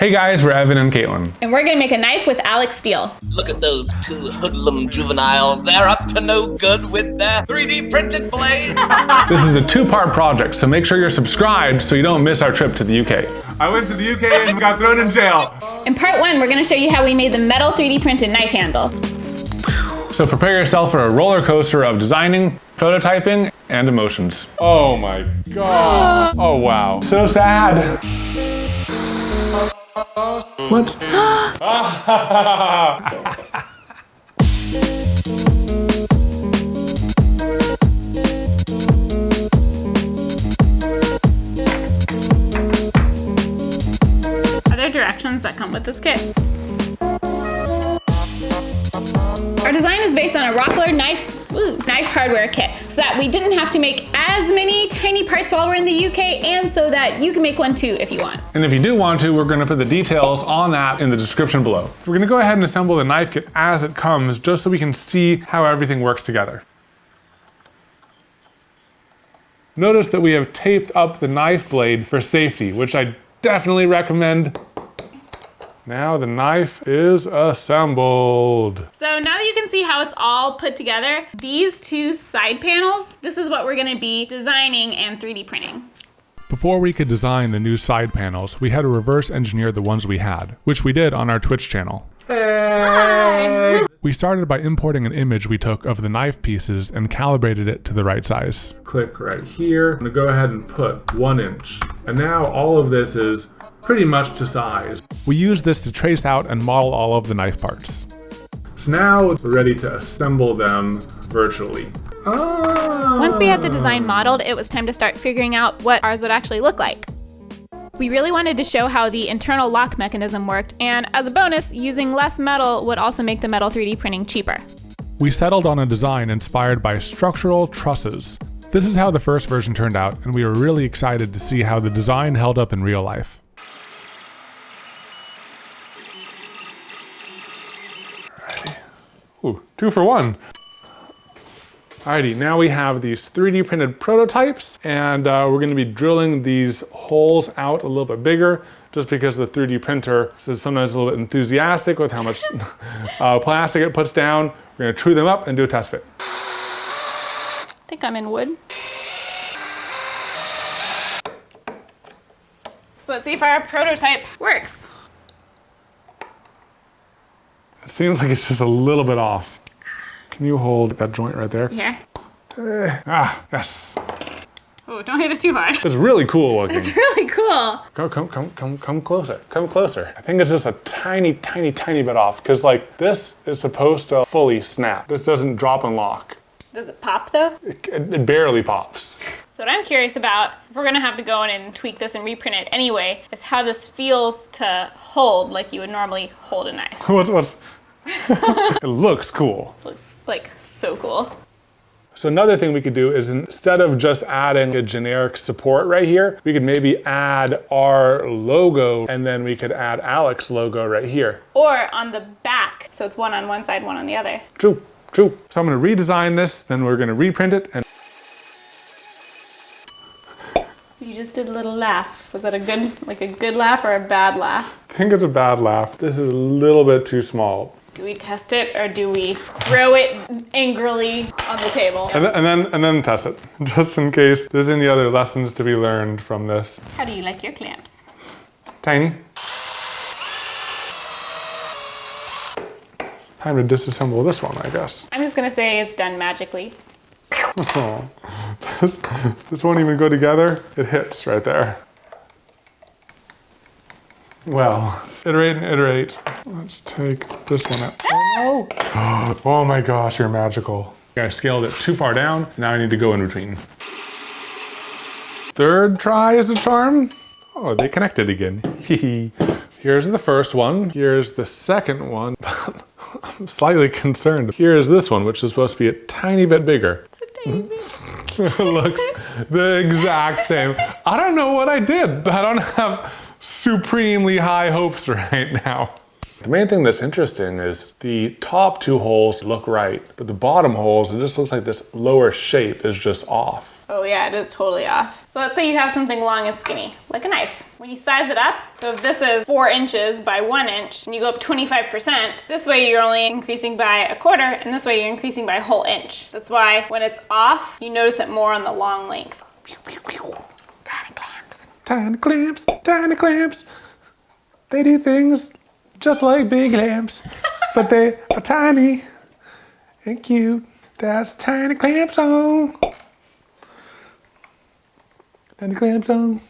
Hey guys, we're Evan and Katelyn. And we're gonna make a knife with Alec Steele. Look at those two hoodlum juveniles. They're up to no good with their 3D printed blades. This is a two-part project, so make sure you're subscribed so you don't miss our trip to the UK. I went to the UK and got thrown in jail. In part 1, we're gonna show you how we made the metal 3D printed knife handle. So prepare yourself for a roller coaster of designing, prototyping, and emotions. Oh my god. Oh wow. So sad. What? Are there directions that come with this kit? Our design is based on a Rockler knife hardware kit, so that we didn't have to make as many tiny parts while we're in the UK, and so that you can make one too if you want. And if you do want to, we're gonna put the details on that in the description below. We're gonna go ahead and assemble the knife kit as it comes, just so we can see how everything works together. Notice that we have taped up the knife blade for safety, which I definitely recommend. Now the knife is assembled. So now that you can see how it's all put together, these two side panels, this is what we're gonna be designing and 3D printing. Before we could design the new side panels, we had to reverse engineer the ones we had, which we did on our Twitch channel. Hi. We started by importing an image we took of the knife pieces and calibrated it to the right size. Click right here. I'm gonna go ahead and put 1 inch. And now all of this is pretty much to size. We used this to trace out and model all of the knife parts. So now we're ready to assemble them virtually. Once we had the design modeled, it was time to start figuring out what ours would actually look like. We really wanted to show how the internal lock mechanism worked, and as a bonus, using less metal would also make the metal 3D printing cheaper. We settled on a design inspired by structural trusses. This is how the first version turned out, and we were really excited to see how the design held up in real life. Ooh, 2 for 1. Alrighty, now we have these 3D printed prototypes, and we're gonna be drilling these holes out a little bit bigger, just because the 3D printer is sometimes a little bit enthusiastic with how much plastic it puts down. We're gonna true them up and do a test fit. I think I'm in wood. So let's see if our prototype works. It seems like it's just a little bit off. Can you hold that joint right there? Here. Yes. Oh, don't hit it too hard. It's really cool looking. It's really cool. Come closer. Come closer. I think it's just a tiny bit off, because like this is supposed to fully snap. This doesn't drop and lock. Does it pop though? It barely pops. So what I'm curious about, if we're gonna have to go in and tweak this and reprint it anyway, is how this feels to hold like you would normally hold a knife. What? It looks cool. Looks like so cool. So another thing we could do is, instead of just adding a generic support right here, we could maybe add our logo, and then we could add Alec's logo right here. Or on the back, so it's one on one side, one on the other. True. So I'm gonna redesign this, then we're gonna reprint it, and You just did a little laugh. Was that a good laugh or a bad laugh? I think it's a bad laugh. This is a little bit too small. Do we test it, or do we throw it angrily on the table? And then test it, just in case there's any other lessons to be learned from this. How do you like your clamps? Tiny. Time to disassemble this one, I guess. I'm just gonna say it's done magically. Oh, this won't even go together. It hits right there. Well, iterate and iterate. Let's take this one out. Oh no! Oh my gosh, you're magical. I scaled it too far down. Now I need to go in between. Third try is a charm. Oh, they connected again. Here's the first one. Here's the second one. I'm slightly concerned. Here's this one, which is supposed to be a tiny bit bigger. It's a tiny bit. It looks the exact same. I don't know what I did. I don't have supremely high hopes right now. The main thing that's interesting is the top 2 holes look right, but the bottom holes, it just looks like this lower shape is just off. Oh yeah, it is totally off. So let's say you have something long and skinny, like a knife. When you size it up, so if this is 4 inches by 1 inch, and you go up 25%, this way you're only increasing by 1/4, and this way you're increasing by a whole inch. That's why when it's off, you notice it more on the long length. Tiny clamps. Tiny clamps, tiny clamps. They do things just like big lamps, but they are tiny and cute. That's tiny clamps on. Tiny clamps on.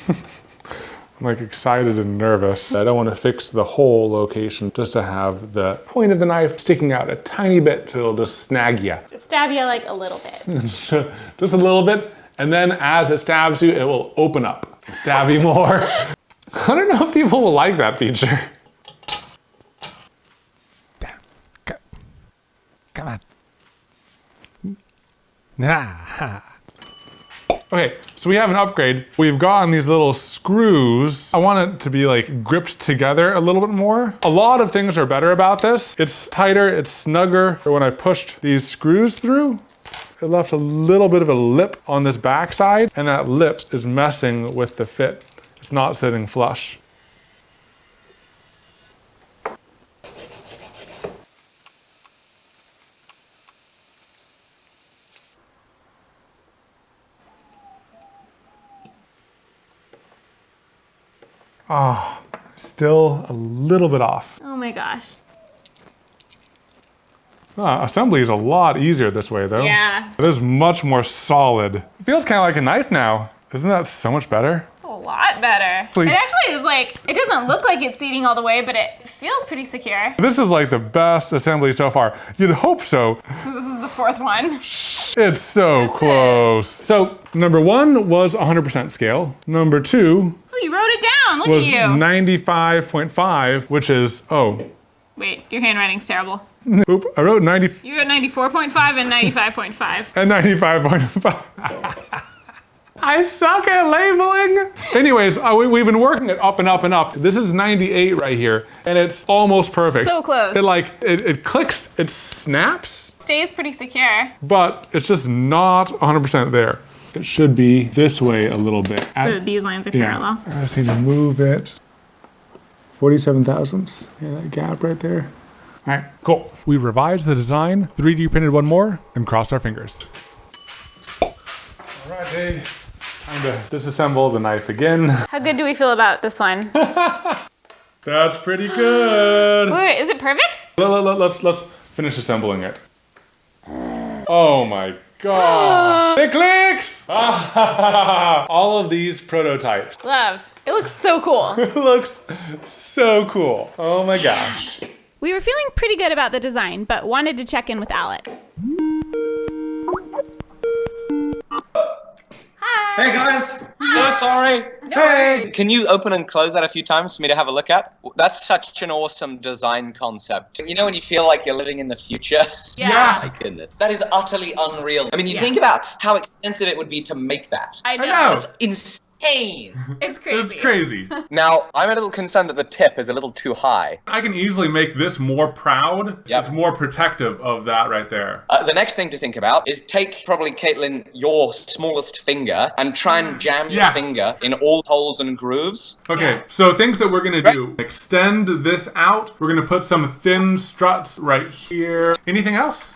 I'm like excited and nervous. I don't want to fix the whole location just to have the point of the knife sticking out a tiny bit so it'll just snag you. Just stab you like a little bit. Just a little bit, and then as it stabs you, it will open up and stab you more. I don't know if people will like that feature. Come on. Ah. Okay, so we have an upgrade. We've gotten these little screws. I want it to be like gripped together a little bit more. A lot of things are better about this. It's tighter, it's snugger. When I pushed these screws through, it left a little bit of a lip on this back side, and that lip is messing with the fit. It's not sitting flush. Ah, still a little bit off. Oh my gosh. Assembly is a lot easier this way though. Yeah. It is much more solid. It feels kind of like a knife now. Isn't that so much better? It's a lot better. Please. It actually is like, it doesn't look like it's seating all the way, but it feels pretty secure. This is like the best assembly so far. You'd hope so. This is the 4th one. It's so close. So number 1 was 100% scale. Number 2 Oh, you wrote it down. Look was at you. 95.5, which is, Wait, your handwriting's terrible. oop, I wrote 90 You wrote 94.5 and 95.5. and 95.5. I suck at labeling. Anyways, we've been working it up and up and up. This is 98 right here, and it's almost perfect. So close. It clicks, it snaps, Stays pretty secure. but it's just not 100% there. It should be this way a little bit. So these lines are parallel. I just need to move it. 47 thousandths. Yeah, that gap right there. All right, cool. We revised the design, 3D printed one more, and crossed our fingers. All right, Dave. Time to disassemble the knife again. How good do we feel about this one? That's pretty good. Wait, is it perfect? Let's finish assembling it. Oh my God. It clicks! All of these prototypes. Love. It looks so cool. It looks so cool. Oh my gosh. We were feeling pretty good about the design, but wanted to check in with Alec. Hi. Hey guys, so sorry. Hey! Can you open and close that a few times for me to have a look at? That's such an awesome design concept. You know when you feel like you're living in the future? Yeah. My goodness. That is utterly unreal. I mean, you think about how expensive it would be to make that. I know. know. It's insane. It's crazy. It's crazy. Now, I'm a little concerned that the tip is a little too high. I can easily make this more proud. Yep. It's more protective of that right there. The next thing to think about is take probably, Katelyn, your smallest finger and try and jam your Yeah. finger in all holes and grooves. Okay, so things that we're gonna do. Extend this out. We're gonna put some thin struts right here. Anything else?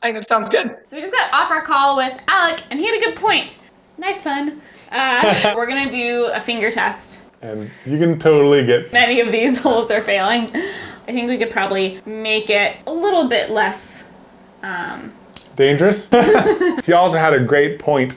I think that sounds good. So we just got off our call with Alec, and he had a good point. Knife pun. We're gonna do a finger test. And you can totally get... Many of these holes are failing. I think we could probably make it a little bit less. Dangerous. He also had a great point.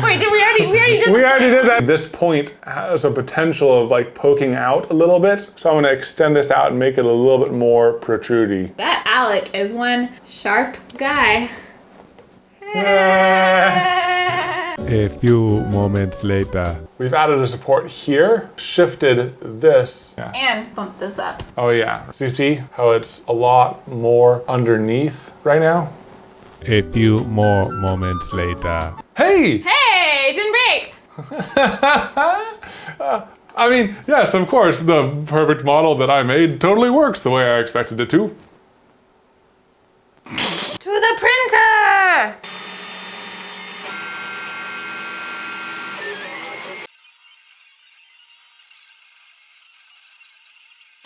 Wait, did we already did We this already one? did that. This point has a potential of like poking out a little bit. So I'm gonna extend this out and make it a little bit more protrudy. That Alec is one sharp guy. A few moments later. We've added a support here, shifted this. Yeah. And bump this up. Oh yeah. So you see how it's a lot more underneath right now? A few more moments later. Hey! Hey, it didn't break. I mean, yes, of course, the perfect model that I made totally works the way I expected it to. printer!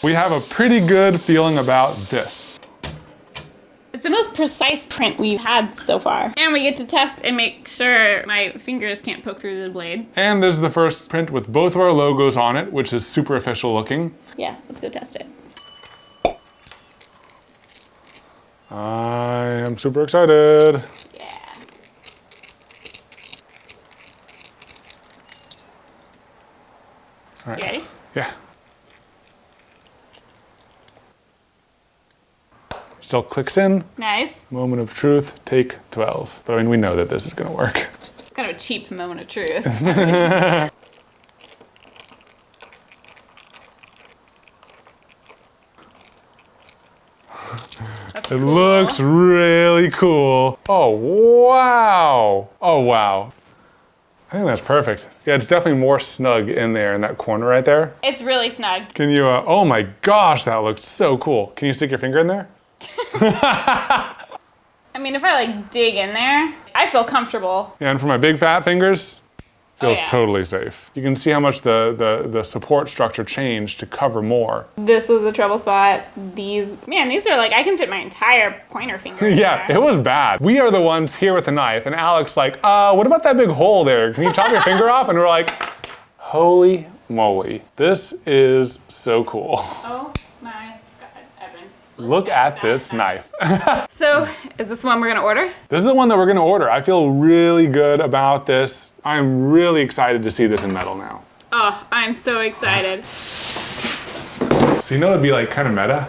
We have a pretty good feeling about this. It's the most precise print we've had so far. And we get to test and make sure my fingers can't poke through the blade. And this is the first print with both of our logos on it, which is super official looking. Yeah, let's go test it. I am super excited. Yeah. All right. You ready? Yeah. Still clicks in. Nice. Moment of truth, take 12. But I mean, we know that this is gonna work. Kind of a cheap moment of truth. That's It cool. looks really cool. Oh, wow. Oh, wow. I think that's perfect. Yeah, it's definitely more snug in there in that corner right there. It's really snug. Can you, oh my gosh, that looks so cool. Can you stick your finger in there? I mean, if I like dig in there, I feel comfortable. Yeah, and for my big fat fingers, feels yeah. totally safe. You can see how much the support structure changed to cover more. This was a trouble spot. These are like, I can fit my entire pointer finger in Yeah, there. it was bad. We are the ones here with the knife, and Alec's like, what about that big hole there? Can you chop your finger off? And we're like, holy moly, this is so cool. Oh my God, Evan. Look at this knife. So, is this the one we're gonna order? This is the one that we're gonna order. I feel really good about this. I'm really excited to see this in metal now. Oh, I'm so excited. So you know it'd be like kind of meta?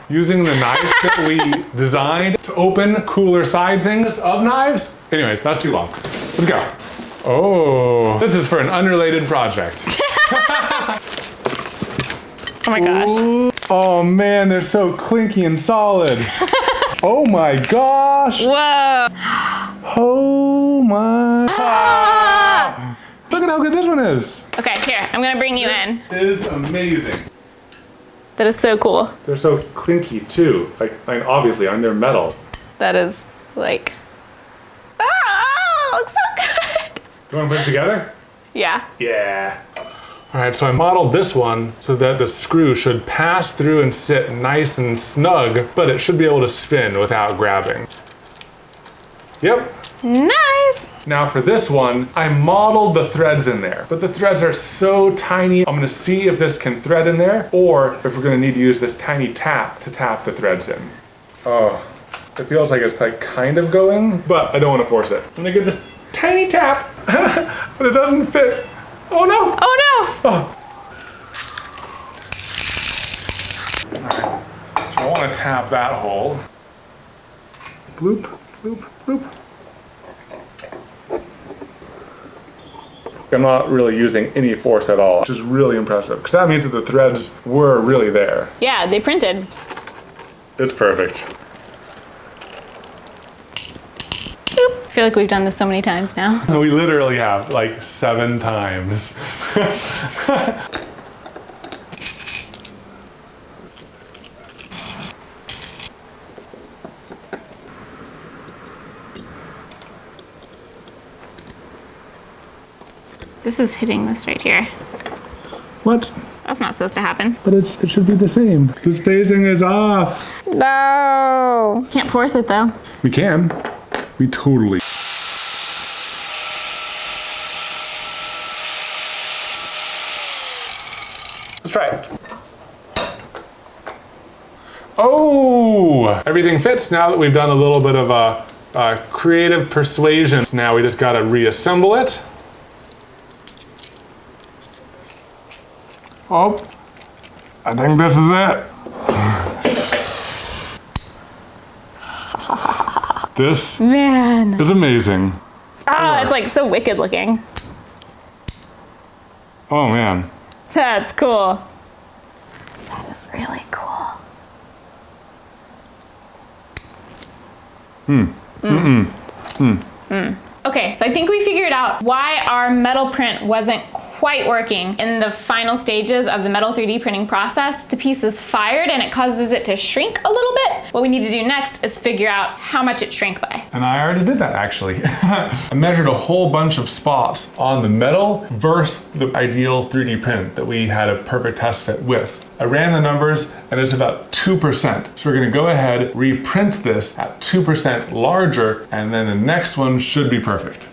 Using the knife that we designed to open cooler side things of knives? Anyways, that's too long. Let's go. Oh, this is for an unrelated project. Oh my gosh. Ooh. Oh man, they're so clinky and solid. Oh my gosh. Whoa. Oh my. Ah! Look at how good this one is. Okay, here, I'm gonna bring you in. It is amazing. That is so cool. They're so clinky too. Like obviously, on their metal. That is like, looks so good. You want to put it together? Yeah. Yeah. All right, so I modeled this one so that the screw should pass through and sit nice and snug, but it should be able to spin without grabbing. Yep. Nice. Now for this one, I modeled the threads in there, but the threads are so tiny. I'm gonna see if this can thread in there, or if we're gonna need to use this tiny tap to tap the threads in. Oh, it feels like it's like kind of going, but I don't wanna force it. I'm gonna give this tiny tap, but it doesn't fit. Oh no! Oh no! Oh. All right, so I wanna tap that hole. Bloop, bloop, bloop. I'm not really using any force at all, which is really impressive, because that means that the threads were really there. Yeah, they printed. It's perfect. Boop. I feel like we've done this so many times now. We literally have like 7 times. This is hitting this right here. What? That's not supposed to happen. But it should be the same. The spacing is off. No! Can't force it though. We can. We totally. Let's try it. Oh! Everything fits now that we've done a little bit of a creative persuasion. Now we just gotta reassemble it. Oh, I think this is it. This Man. is amazing. Oh, it's like so wicked looking. Oh man. That's cool. That is really cool. Okay, so I think we figured out why our metal print wasn't quite working. In the final stages of the metal 3D printing process, the piece is fired and it causes it to shrink a little bit. What we need to do next is figure out how much it shrank by. And I already did that actually. I measured a whole bunch of spots on the metal versus the ideal 3D print that we had a perfect test fit with. I ran the numbers and it's about 2%. So we're gonna go ahead, reprint this at 2% larger, and then the next one should be perfect.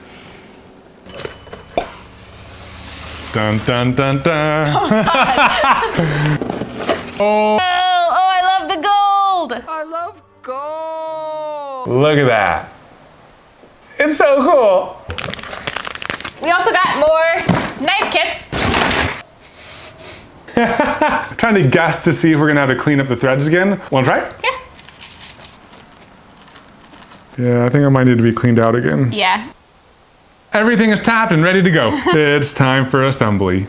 Dun dun dun dun. Oh, I love the gold! I love gold! Look at that. It's so cool. We also got more knife kits. Trying to guess to see if we're gonna have to clean up the threads again. Wanna try? Yeah. Yeah, I think I might need to be cleaned out again. Yeah. Everything is tapped and ready to go. It's time for assembly.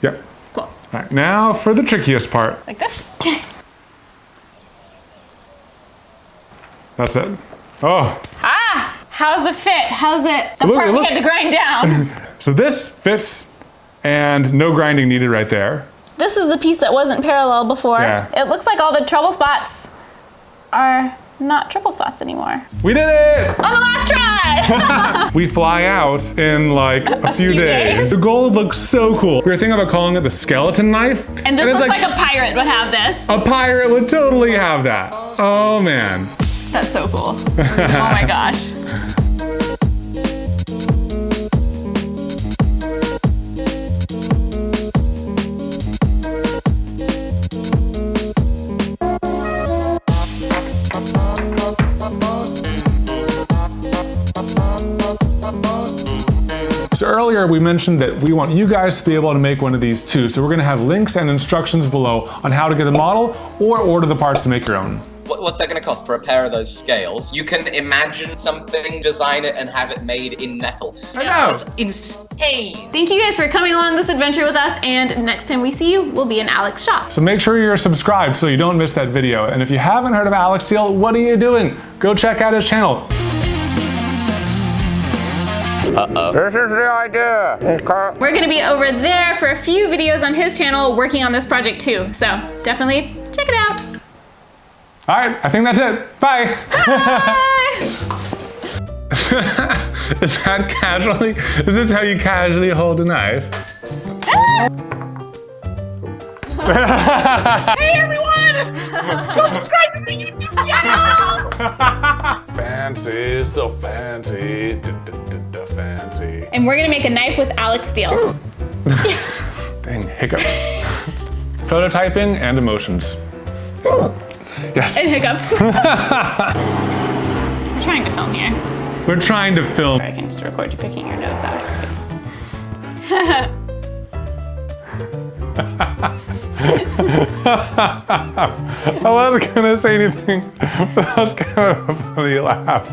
Yep. Cool. All right, now for the trickiest part. Like this? That's it. Oh. Ah! How's the fit? How's it? The Look, part it we looks- had to grind down. So this fits and no grinding needed right there. This is the piece that wasn't parallel before. Yeah. It looks like all the trouble spots are not trouble spots anymore. We did it! On the last try! We fly out in like a few days. The gold looks so cool. We were thinking about calling it the skeleton knife. And this it's looks like a pirate would have this. a pirate would totally have that. Oh man. That's so cool. Oh my gosh. So earlier we mentioned that we want you guys to be able to make one of these too. So we're gonna have links and instructions below on how to get a model or order the parts to make your own. What's that going to cost for a pair of those scales? You can imagine something, design it, and have it made in metal. I know. That's insane. Thank you guys for coming along this adventure with us, and next time we see you, we'll be in Alec's shop. So make sure you're subscribed so you don't miss that video. And if you haven't heard of Alec Steele, what are you doing? Go check out his channel. This is the idea. Okay. We're gonna be over there for a few videos on his channel working on this project too, so definitely check it out. All right, I think that's it. Bye. Bye! Is that casually? Is this how you casually hold a knife? Hey everyone! Go subscribe to my YouTube channel! Fancy, so fancy, fancy. And we're gonna make a knife with Alec Steele. Dang, hiccups. Prototyping and emotions. Yes. And hiccups. I'm trying to film here. We're trying to film. Or I can just record you picking your nose, Alex, too. I wasn't gonna say anything, but that was kind of a funny laugh.